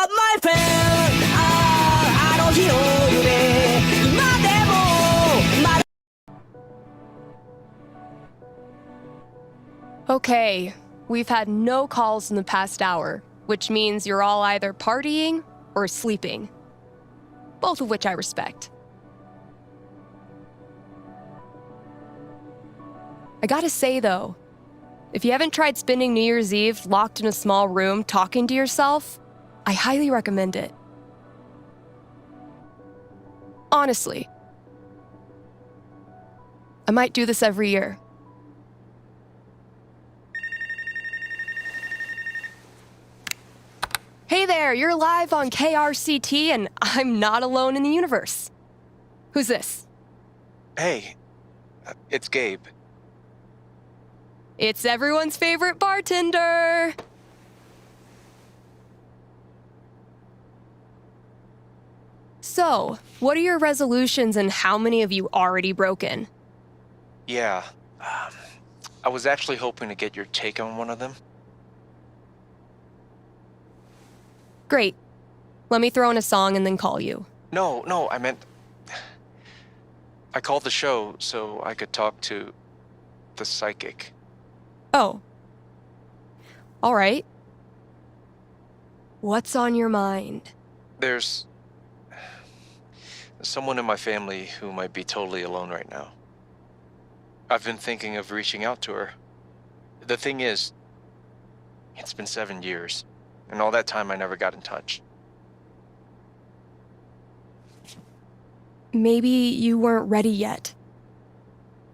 my friend あの日の夢今でもまだ Okay, we've had no calls in the past hour, which means you're all either partying or sleeping. Both of which I respect. I gotta say though, if you haven't tried spending New Year's Eve locked in a small room talking to yourself, I highly recommend it. Honestly. I might do this every year. Hey there, you're live on KRCT and I'm not alone in the universe. Who's this? Hey, it's Gabe. It's everyone's favorite bartender. So, what are your resolutions and how many have you already broken? Yeah, I was actually hoping to get your take on one of them. Great. Let me throw in a song and then call you. No, I meant... I called the show so I could talk to the psychic. Oh. All right. What's on your mind? There's someone in my family who might be totally alone right now. I've been thinking of reaching out to her. The thing is, it's been 7 years, and all that time I never got in touch. Maybe you weren't ready yet.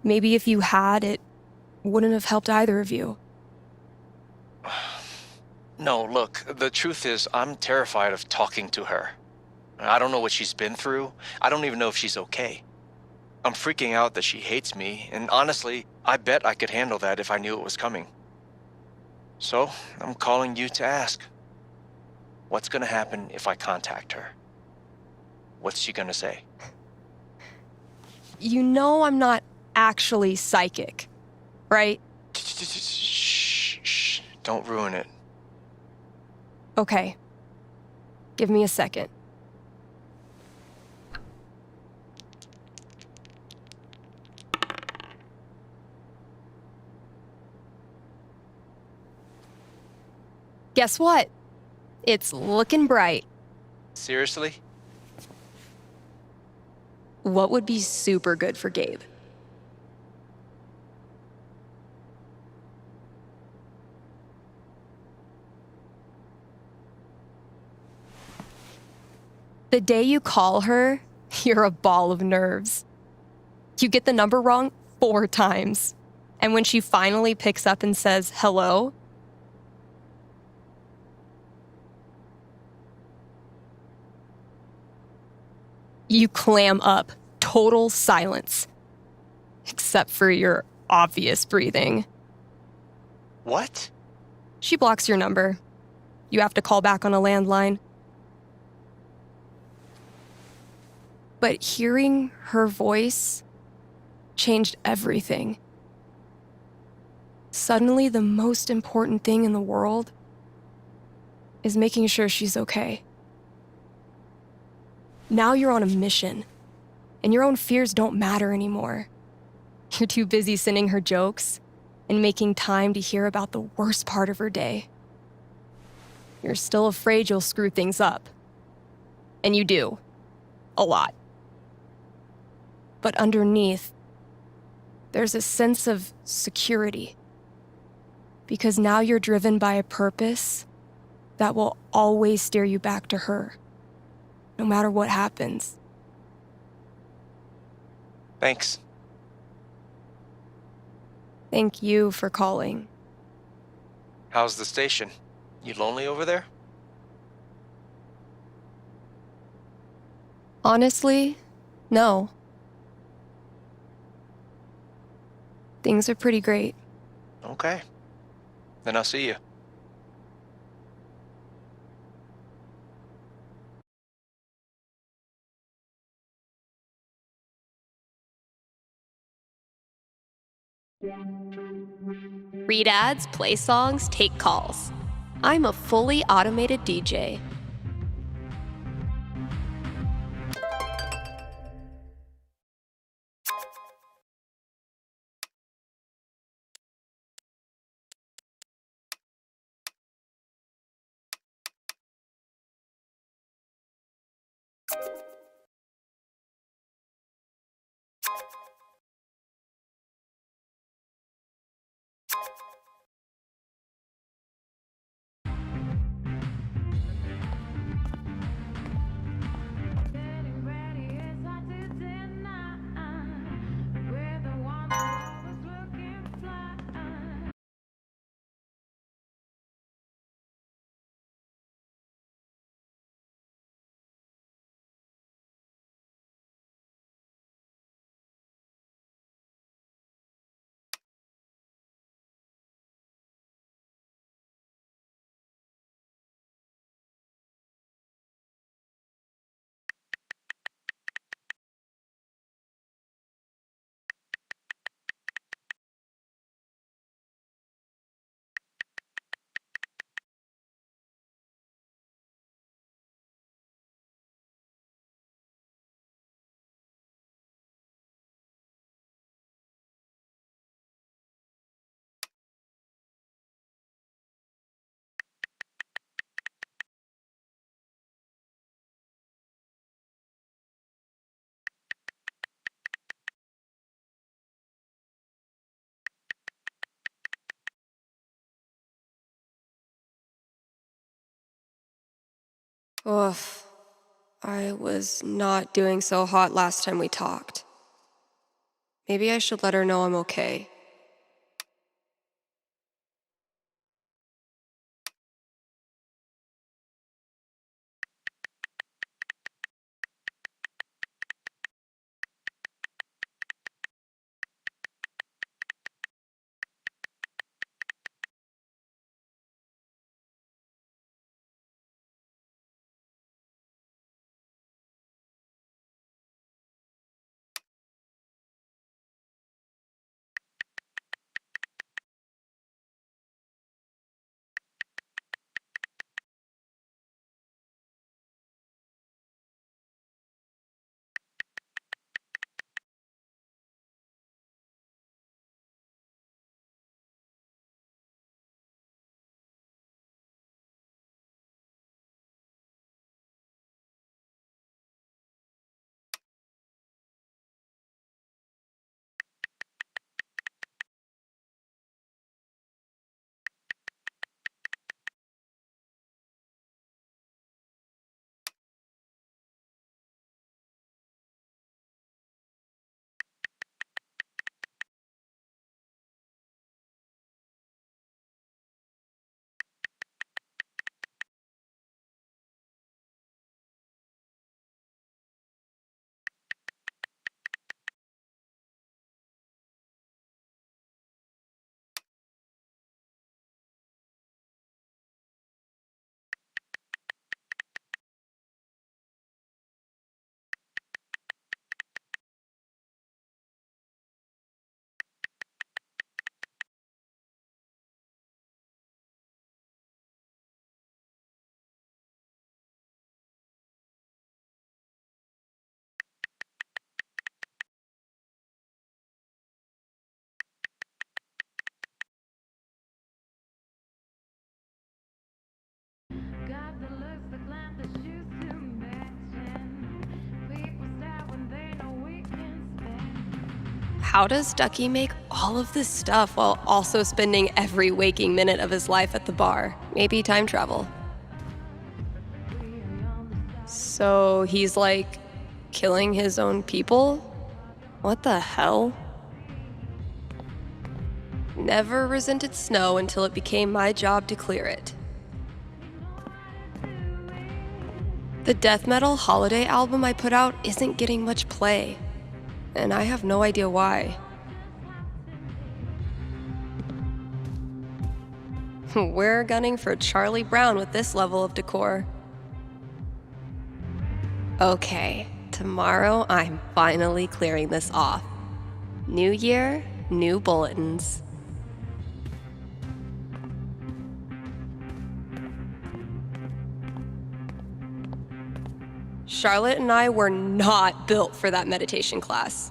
Maybe if you had, it wouldn't have helped either of you. No, look, the truth is I'm terrified of talking to her. I don't know what she's been through. I don't even know if she's okay. I'm freaking out that she hates me, and honestly, I bet I could handle that if I knew it was coming. So, I'm calling you to ask. What's gonna happen if I contact her? What's she gonna say? You know I'm not actually psychic, right? Shh, don't ruin it. Okay. Give me a second. Guess what? It's looking bright. Seriously? What would be super good for Gabe? The day you call her, you're a ball of nerves. You get the number wrong 4 times. And when she finally picks up and says hello, you clam up. Total silence. Except for your obvious breathing. What? She blocks your number. You have to call back on a landline. But hearing her voice changed everything. Suddenly, the most important thing in the world is making sure she's okay. Now you're on a mission, and your own fears don't matter anymore. You're too busy sending her jokes and making time to hear about the worst part of her day. You're still afraid you'll screw things up. And you do. A lot. But underneath, there's a sense of security. Because now you're driven by a purpose that will always steer you back to her, no matter what happens. Thanks. Thank you for calling. How's the station? You lonely over there? Honestly, no. Things are pretty great. Okay. Then I'll see you. Read ads, play songs, take calls. I'm a fully automated DJ. Oof. I was not doing so hot last time we talked. Maybe I should let her know I'm okay. How does Ducky make all of this stuff while also spending every waking minute of his life at the bar? Maybe time travel. So he's like killing his own people? What the hell? Never resented snow until it became my job to clear it. The death metal holiday album I put out isn't getting much play, and I have no idea why. We're gunning for Charlie Brown with this level of decor. Okay, tomorrow I'm finally clearing this off. New year, new bulletins. Charlotte and I were not built for that meditation class.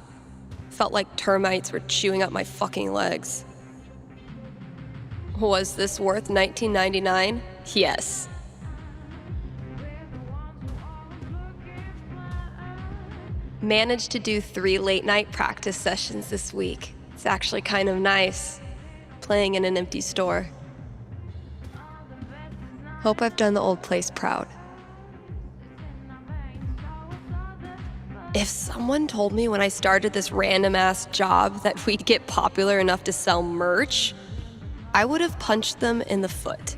Felt like termites were chewing up my fucking legs. Was this worth $19.99? Yes. Managed to do 3 late-night practice sessions this week. It's actually kind of nice, playing in an empty store. Hope I've done the old place proud. If someone told me when I started this random-ass job that we'd get popular enough to sell merch, I would have punched them in the foot.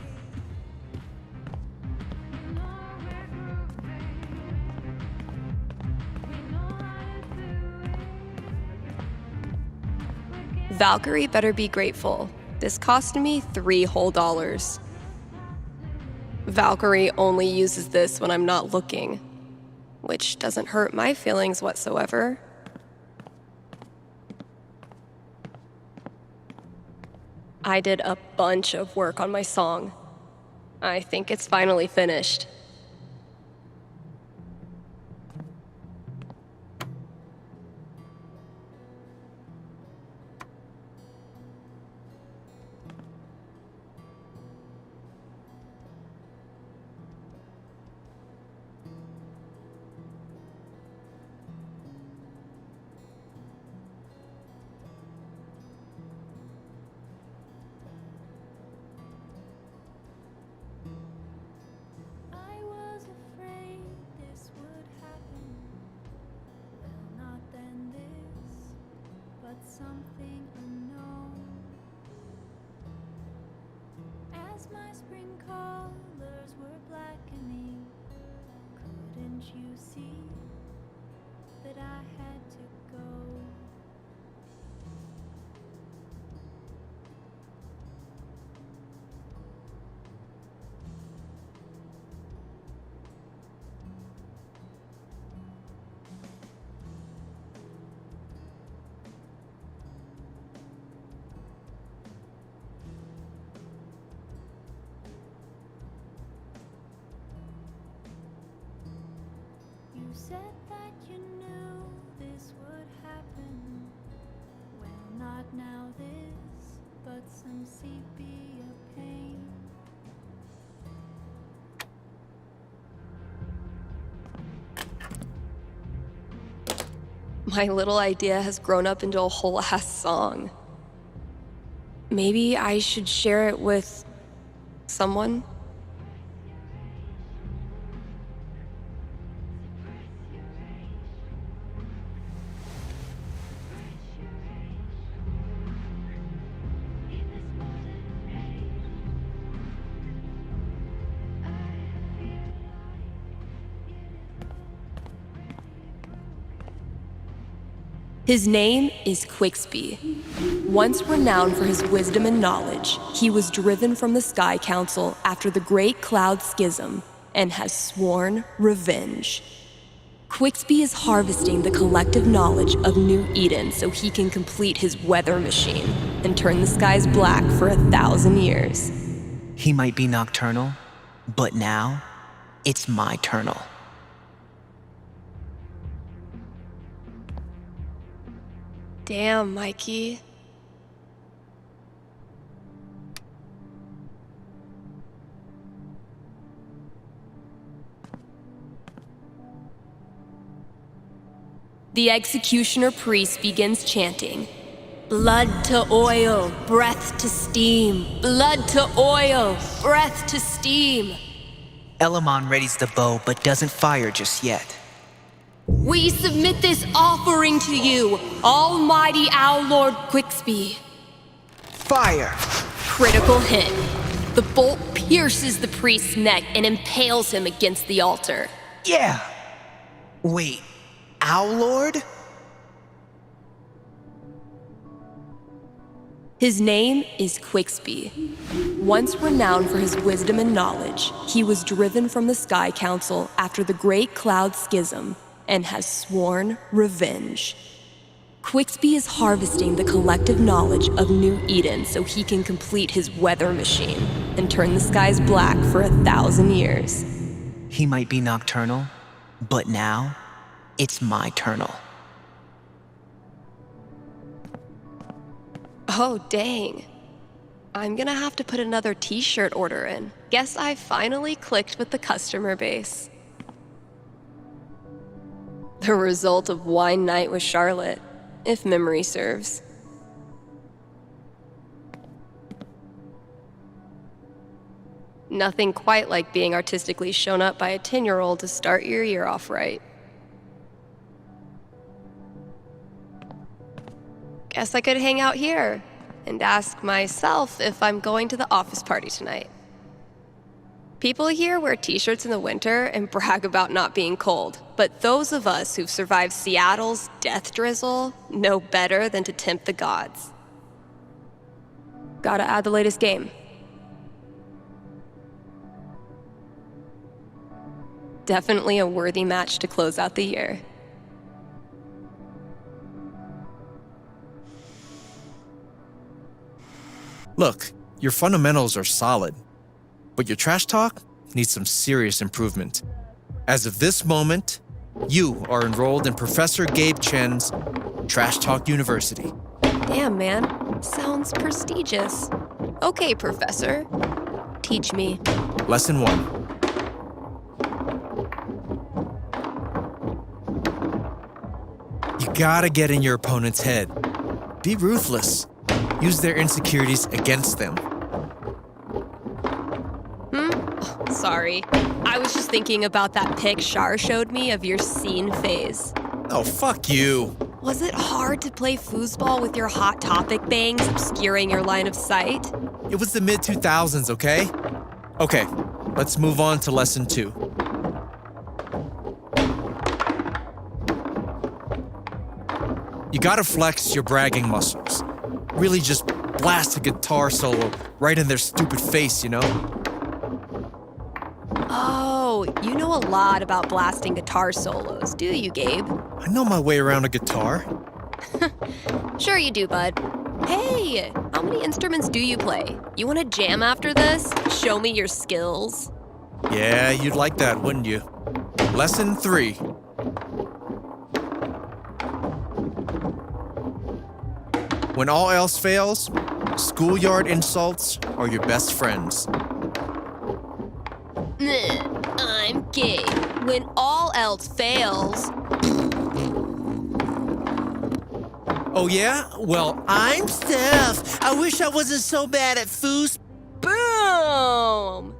Valkyrie better be grateful. This cost me $3 whole. Valkyrie only uses this when I'm not looking, which doesn't hurt my feelings whatsoever. I did a bunch of work on my song. I think it's finally finished. Something unknown. As my spring colors were blackening, couldn't you see that I had to go? You said that you knew this would happen. Well, not now this, but some sepia pain. My little idea has grown up into a whole-ass song. Maybe I should share it with someone? His name is Quixby. Once renowned for his wisdom and knowledge, he was driven from the Sky Council after the Great Cloud Schism and has sworn revenge. Quixby is harvesting the collective knowledge of New Eden so he can complete his weather machine and turn the skies black for 1,000 years. He might be nocturnal, but now it's my turnal. Damn, Mikey. The executioner priest begins chanting, "Blood to oil, breath to steam. Blood to oil, breath to steam." Elamon readies the bow, but doesn't fire just yet. "We submit this offering to you, Almighty Owl Lord Quixby." Fire! Critical hit. The bolt pierces the priest's neck and impales him against the altar. Yeah! Wait, Owl Lord? His name is Quixby. Once renowned for his wisdom and knowledge, he was driven from the Sky Council after the Great Cloud Schism and has sworn revenge. Quixby is harvesting the collective knowledge of New Eden so he can complete his weather machine and turn the skies black for 1,000 years. He might be nocturnal, but now it's my turnal. Oh, dang. I'm gonna have to put another t-shirt order in. Guess I finally clicked with the customer base. The result of wine night with Charlotte, if memory serves. Nothing quite like being artistically shown up by a 10-year-old to start your year off right. Guess I could hang out here and ask myself if I'm going to the office party tonight. People here wear t-shirts in the winter and brag about not being cold, but those of us who've survived Seattle's death drizzle know better than to tempt the gods. Gotta add the latest game. Definitely a worthy match to close out the year. Look, your fundamentals are solid, but your trash talk needs some serious improvement. As of this moment, you are enrolled in Professor Gabe Chen's Trash Talk University. Damn, man. Sounds prestigious. Okay, Professor. Teach me. Lesson 1. You gotta get in your opponent's head. Be ruthless. Use their insecurities against them. Sorry. I was just thinking about that pic Shar showed me of your scene phase. Oh, fuck you. Was it hard to play foosball with your Hot Topic bangs obscuring your line of sight? It was the mid-2000s, okay? Okay, let's move on to lesson 2. You gotta flex your bragging muscles. Really just blast a guitar solo right in their stupid face, you know? Oh, you know a lot about blasting guitar solos, do you, Gabe? I know my way around a guitar. Sure you do, bud. Hey, how many instruments do you play? You want to jam after this? Show me your skills. Yeah, you'd like that, wouldn't you? Lesson 3. When all else fails, schoolyard insults are your best friends. I'm Gabe. When all else fails... Oh yeah? Well, I'm Steph. I wish I wasn't so bad at foos. Boom!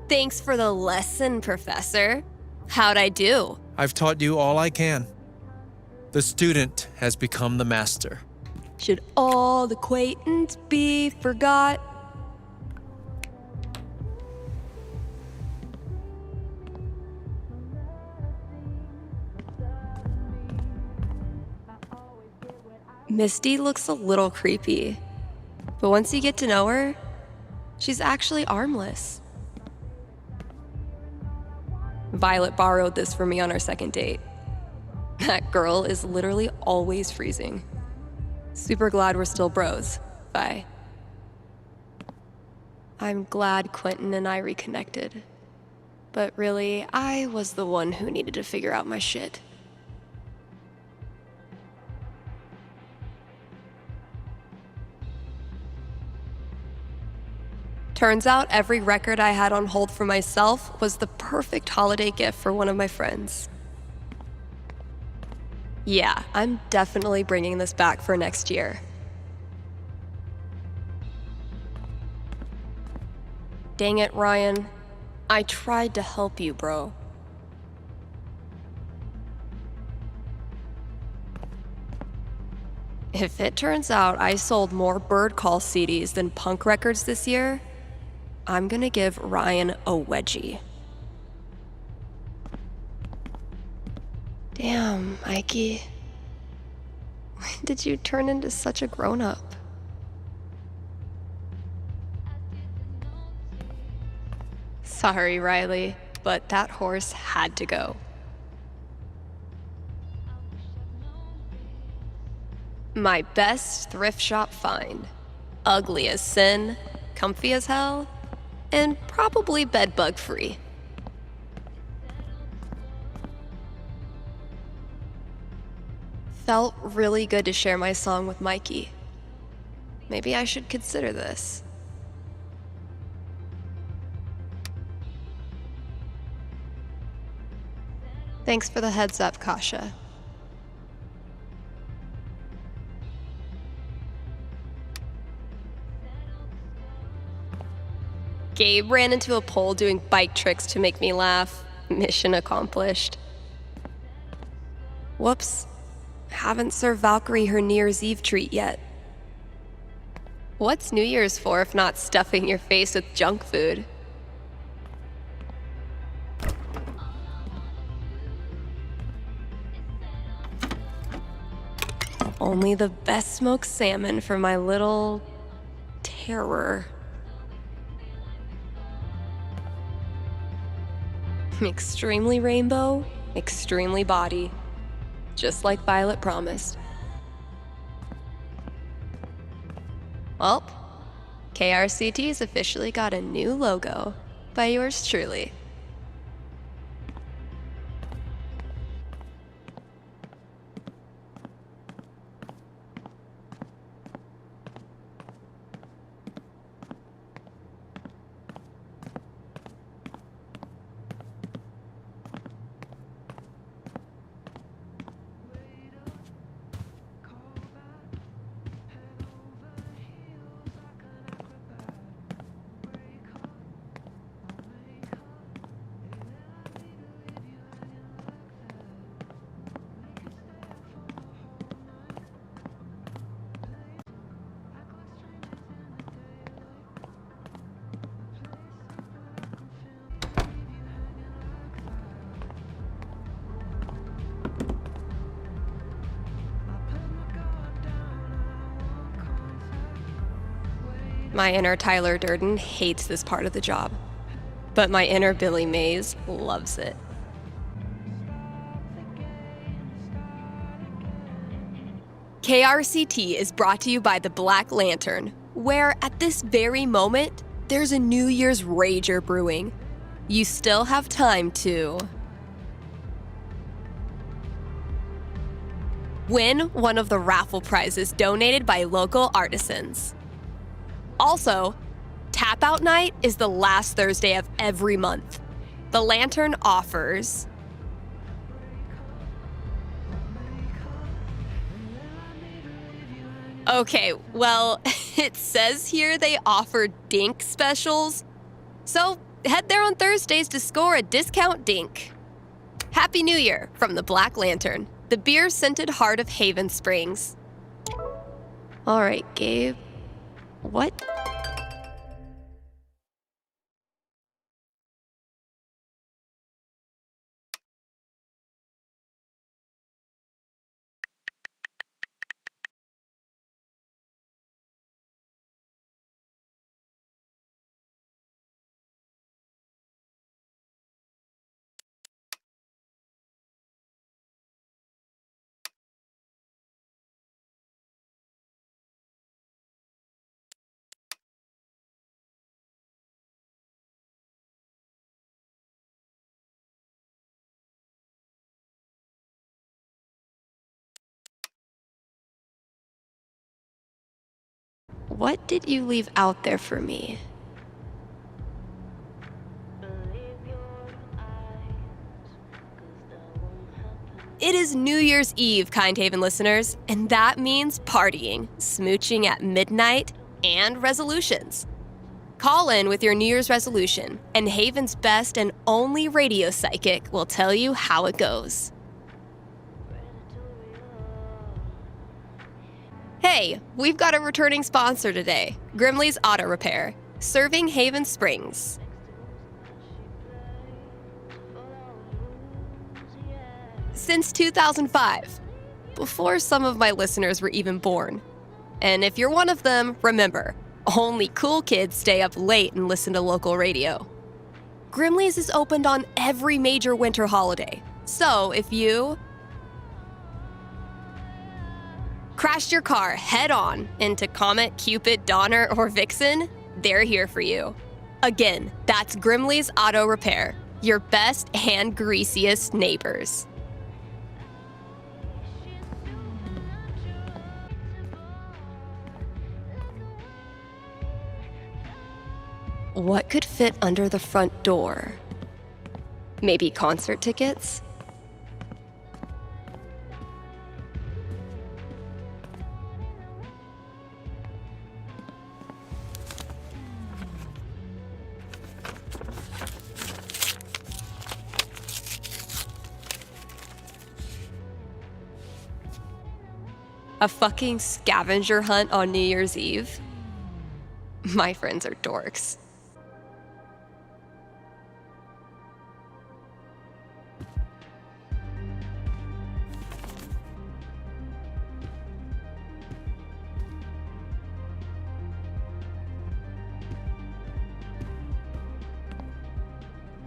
Thanks for the lesson, Professor. How'd I do? I've taught you all I can. The student has become the master. Should all acquaintance be forgot? Misty looks a little creepy, but once you get to know her, she's actually armless. Violet borrowed this from me on our second date. That girl is literally always freezing. Super glad we're still bros. Bye. I'm glad Quentin and I reconnected. But really, I was the one who needed to figure out my shit. Turns out every record I had on hold for myself was the perfect holiday gift for one of my friends. Yeah, I'm definitely bringing this back for next year. Dang it, Ryan. I tried to help you, bro. If it turns out I sold more Bird Call CDs than punk records this year, I'm gonna give Ryan a wedgie. Damn, Mikey. When did you turn into such a grown-up? Sorry, Riley, but that horse had to go. My best thrift shop find. Ugly as sin, comfy as hell, and probably bedbug free. Felt really good to share my song with Mikey. Maybe I should consider this. Thanks for the heads up, Kasha. Gabe ran into a pole doing bike tricks to make me laugh. Mission accomplished. Whoops. Haven't served Valkyrie her New Year's Eve treat yet. What's New Year's for if not stuffing your face with junk food? Only the best smoked salmon for my little terror. Extremely rainbow, extremely body. Just like Violet promised. Well, KRCT's officially got a new logo by yours truly. My inner Tyler Durden hates this part of the job, but my inner Billy Mays loves it. KRCT is brought to you by the Black Lantern, where at this very moment, there's a New Year's rager brewing. You still have time to win one of the raffle prizes donated by local artisans. Also, Tap Out Night is the last Thursday of every month. The Lantern offers okay, well, it says here they offer Dink specials. So head there on Thursdays to score a discount Dink. Happy New Year from the Black Lantern, the beer-scented heart of Haven Springs. All right, Gabe. What? What did you leave out there for me? It is New Year's Eve, Kind Haven listeners, and that means partying, smooching at midnight, and resolutions. Call in with your New Year's resolution, and Haven's best and only radio psychic will tell you how it goes. Hey, we've got a returning sponsor today, Grimley's Auto Repair, serving Haven Springs. Since 2005, before some of my listeners were even born. And if you're one of them, remember, only cool kids stay up late and listen to local radio. Grimley's is opened on every major winter holiday, so if you crashed your car head-on into Comet, Cupid, Donner, or Vixen, they're here for you. Again, that's Grimley's Auto Repair, your best and greasiest neighbors. What could fit under the front door? Maybe concert tickets? A fucking scavenger hunt on New Year's Eve? My friends are dorks.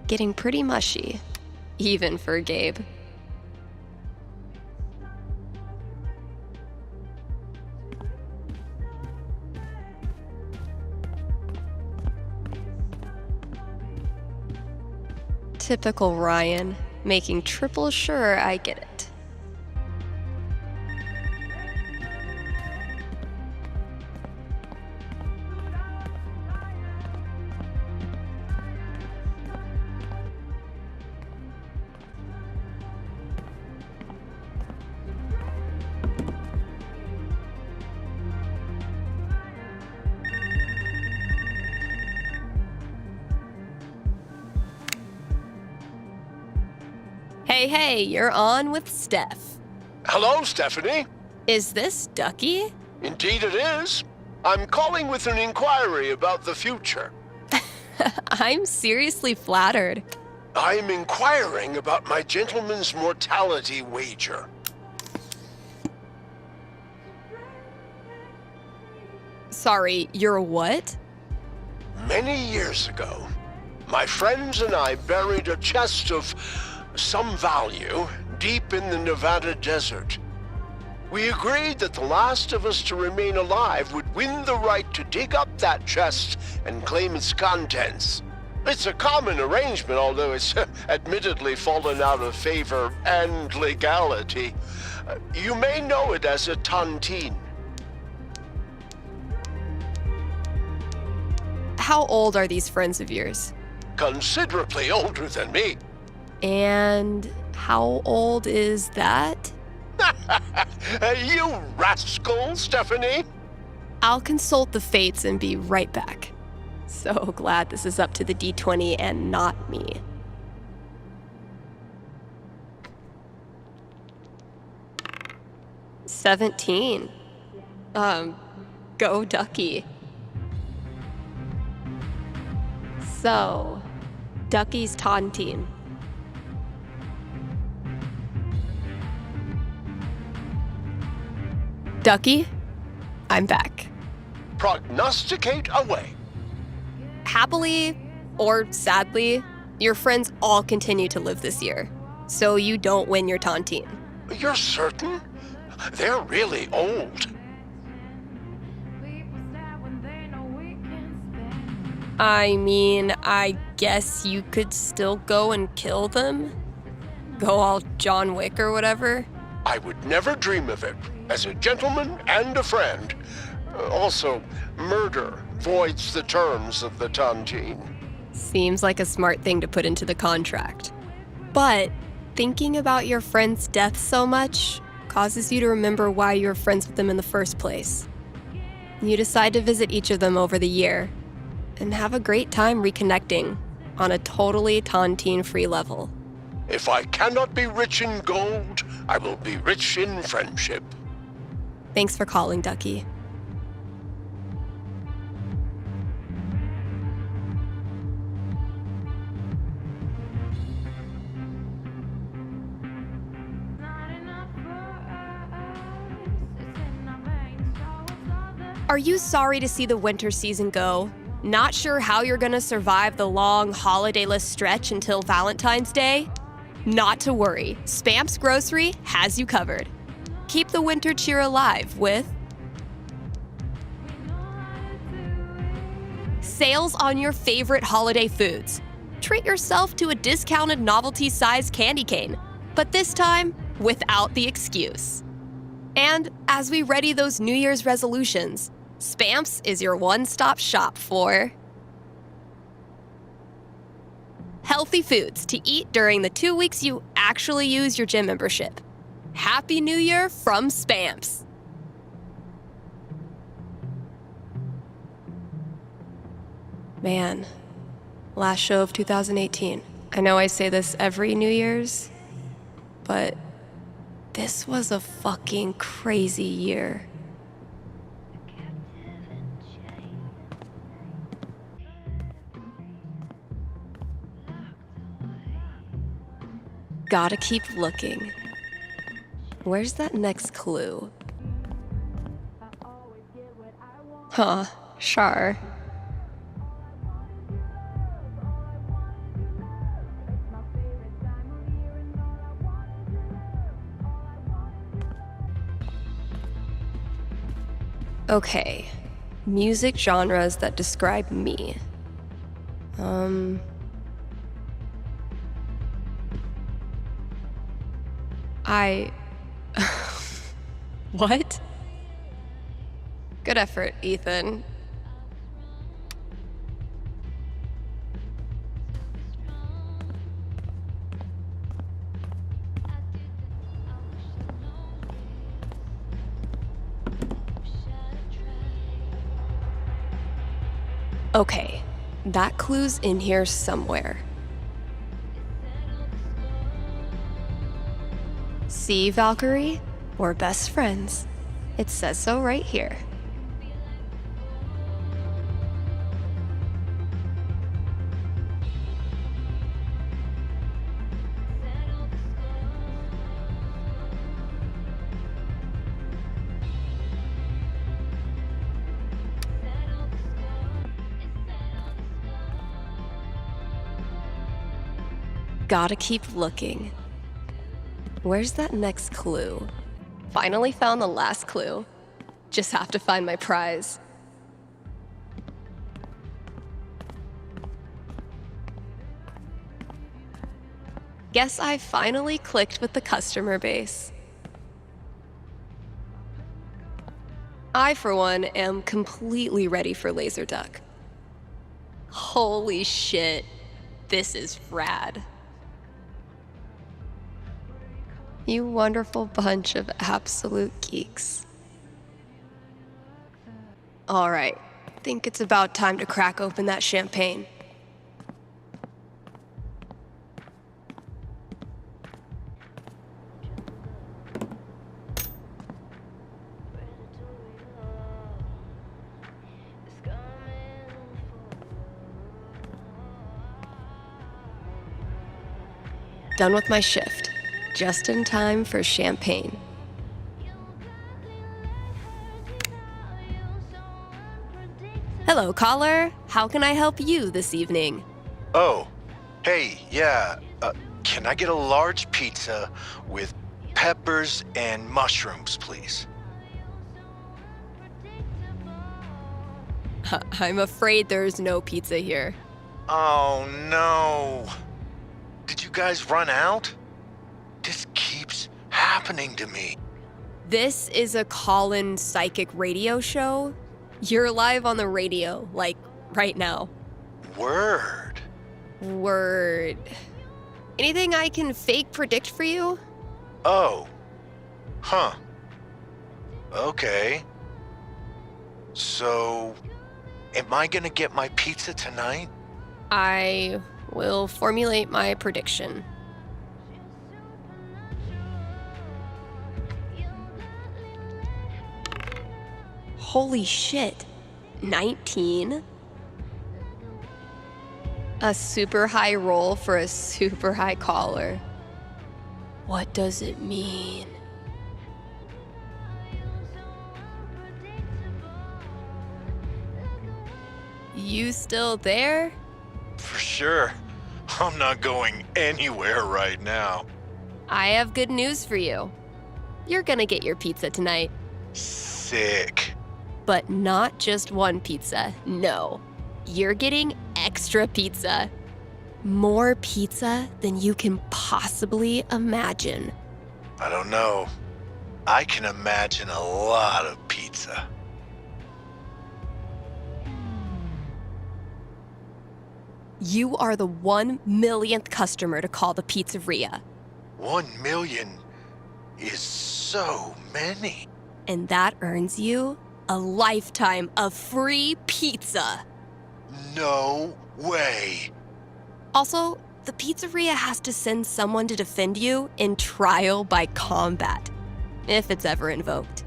Getting pretty mushy, even for Gabe. Typical Ryan, making triple sure I get it. Hey, you're on with Steph. Hello, Stephanie. Is this Ducky? Indeed it is. I'm calling with an inquiry about the future. I'm seriously flattered. I'm inquiring about my gentleman's mortality wager. Sorry, you're what? Many years ago, my friends and I buried a chest of some value deep in the Nevada desert. We agreed that the last of us to remain alive would win the right to dig up that chest and claim its contents. It's a common arrangement, although it's admittedly fallen out of favor and legality. You may know it as a tontine. How old are these friends of yours? Considerably older than me. And how old is that? You rascal, Stephanie! I'll consult the fates and be right back. So glad this is up to the D20 and not me. $17. Go Ducky. So, Ducky's taunting. Ducky, I'm back. Prognosticate away. Happily, or sadly, your friends all continue to live this year, so you don't win your tontine. You're certain? They're really old. I mean, I guess you could still go and kill them? Go all John Wick or whatever? I would never dream of it, as a gentleman and a friend. Also, murder voids the terms of the tontine. Seems like a smart thing to put into the contract. But thinking about your friend's death so much causes you to remember why you were friends with them in the first place. You decide to visit each of them over the year and have a great time reconnecting on a totally tontine-free level. If I cannot be rich in gold, I will be rich in friendship. Thanks for calling, Ducky. Are you sorry to see the winter season go? Not sure how you're gonna survive the long holidayless stretch until Valentine's Day? Not to worry, Spamps Grocery has you covered. Keep the winter cheer alive with sales on your favorite holiday foods. Treat yourself to a discounted novelty-sized candy cane, but this time without the excuse. And as we ready those New Year's resolutions, Spamps is your one-stop shop for healthy foods to eat during the 2 weeks you actually use your gym membership. Happy New Year from Spamps. Man, last show of 2018. I know I say this every New Year's, but This was a fucking crazy year. Gotta keep looking. Where's that next clue? Huh, sure. Okay, music genres that describe me. What? Good effort, Ethan. Okay, that clue's in here somewhere. See, Valkyrie? We're best friends. It says so right here. Gotta keep looking. Where's that next clue? Finally found the last clue. Just have to find my prize. Guess I finally clicked with the customer base. I, for one, am completely ready for Laserduck. Holy shit, this is rad. You wonderful bunch of absolute geeks. All right, think it's about time to crack open that champagne. Done with my shift. Just in time for champagne. Hello, caller. How can I help you this evening? Oh, hey, yeah. Can I get a large pizza with peppers and mushrooms, please? I'm afraid there's no pizza here. Oh, no. Did you guys run out? This keeps happening to me. This is a call-in psychic radio show. You're live on the radio, like, right now. Word. Word. Anything I can fake predict for you? Oh. Huh. Okay. So, am I gonna get my pizza tonight? I will formulate my prediction. Holy shit. 19? A super high roll for a super high caller. What does it mean? You still there? For sure. I'm not going anywhere right now. I have good news for you. You're gonna get your pizza tonight. Sick. But not just one pizza, no. You're getting extra pizza. More pizza than you can possibly imagine. I don't know. I can imagine a lot of pizza. You are the 1 millionth customer to call the pizzeria. 1 million is so many. And that earns you a lifetime of free pizza. No way. Also, the pizzeria has to send someone to defend you in trial by combat, if it's ever invoked.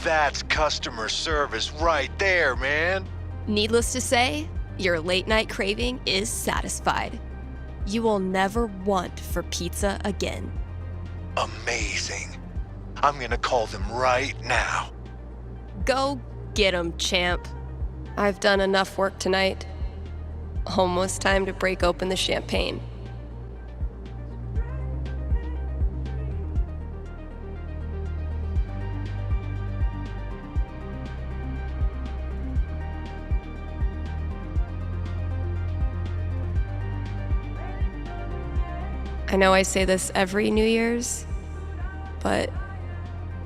That's customer service right there, man. Needless to say, your late night craving is satisfied. You will never want for pizza again. Amazing. I'm gonna call them right now. Go get 'em, champ. I've done enough work tonight. Almost time to break open the champagne. I know I say this every New Year's, but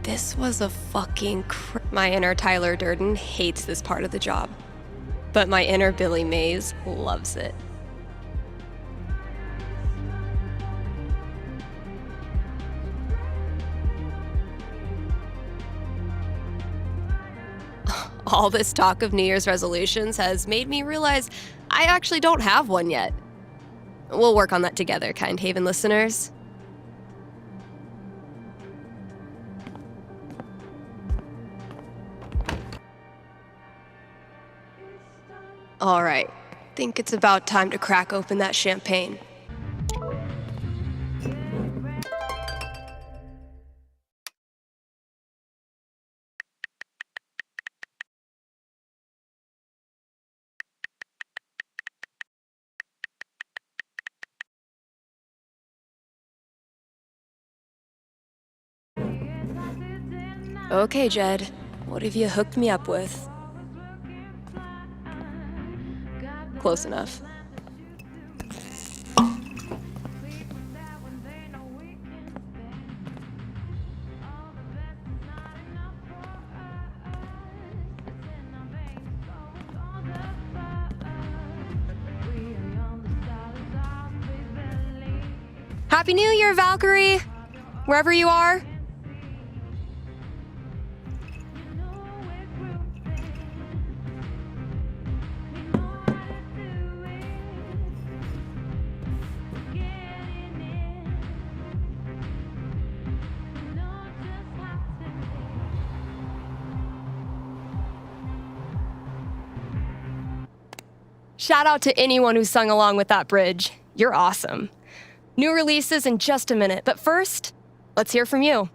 this was a fucking My inner Tyler Durden hates this part of the job, but my inner Billy Mays loves it. All this talk of New Year's resolutions has made me realize I actually don't have one yet. We'll work on that together, Kind Haven listeners. All right, think it's about time to crack open that champagne. Okay, Jed, what have you hooked me up with? Close enough. Happy New Year, Valkyrie! Wherever you are. Shout out to anyone who sung along with that bridge. You're awesome. New releases in just a minute, but first, let's hear from you.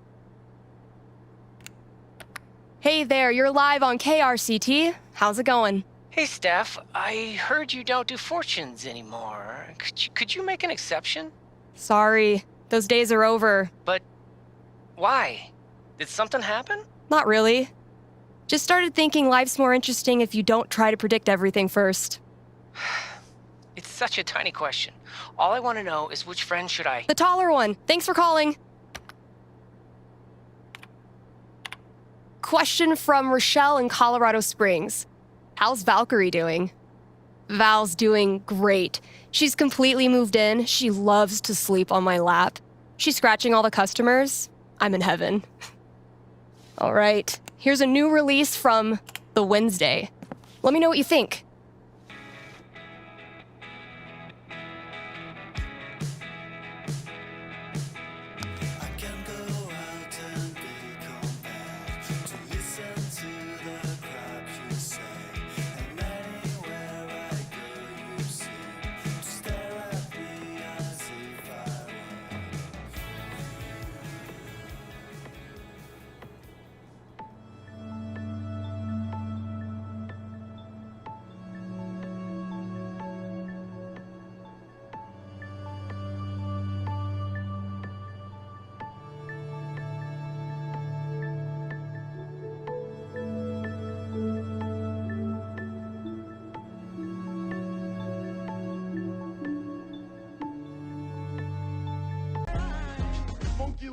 Hey there, you're live on KRCT. How's it going? Hey, Steph. I heard you don't do fortunes anymore. Could you make an exception? Sorry, those days are over. But why? Did something happen? Not really. Just started thinking life's more interesting if you don't try to predict everything first. It's such a tiny question. All I want to know is which friend should I... The taller one. Thanks for calling. Question from Rochelle in Colorado Springs. How's Valkyrie doing? Val's doing great. She's completely moved in. She loves to sleep on my lap. She's scratching all the customers. I'm in heaven. All right. Here's a new release from The Wednesday. Let me know what you think.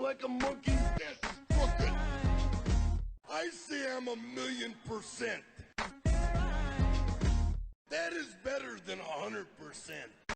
Like a monkey, that's crooked. I say I'm 1,000,000%. That is better than 100%.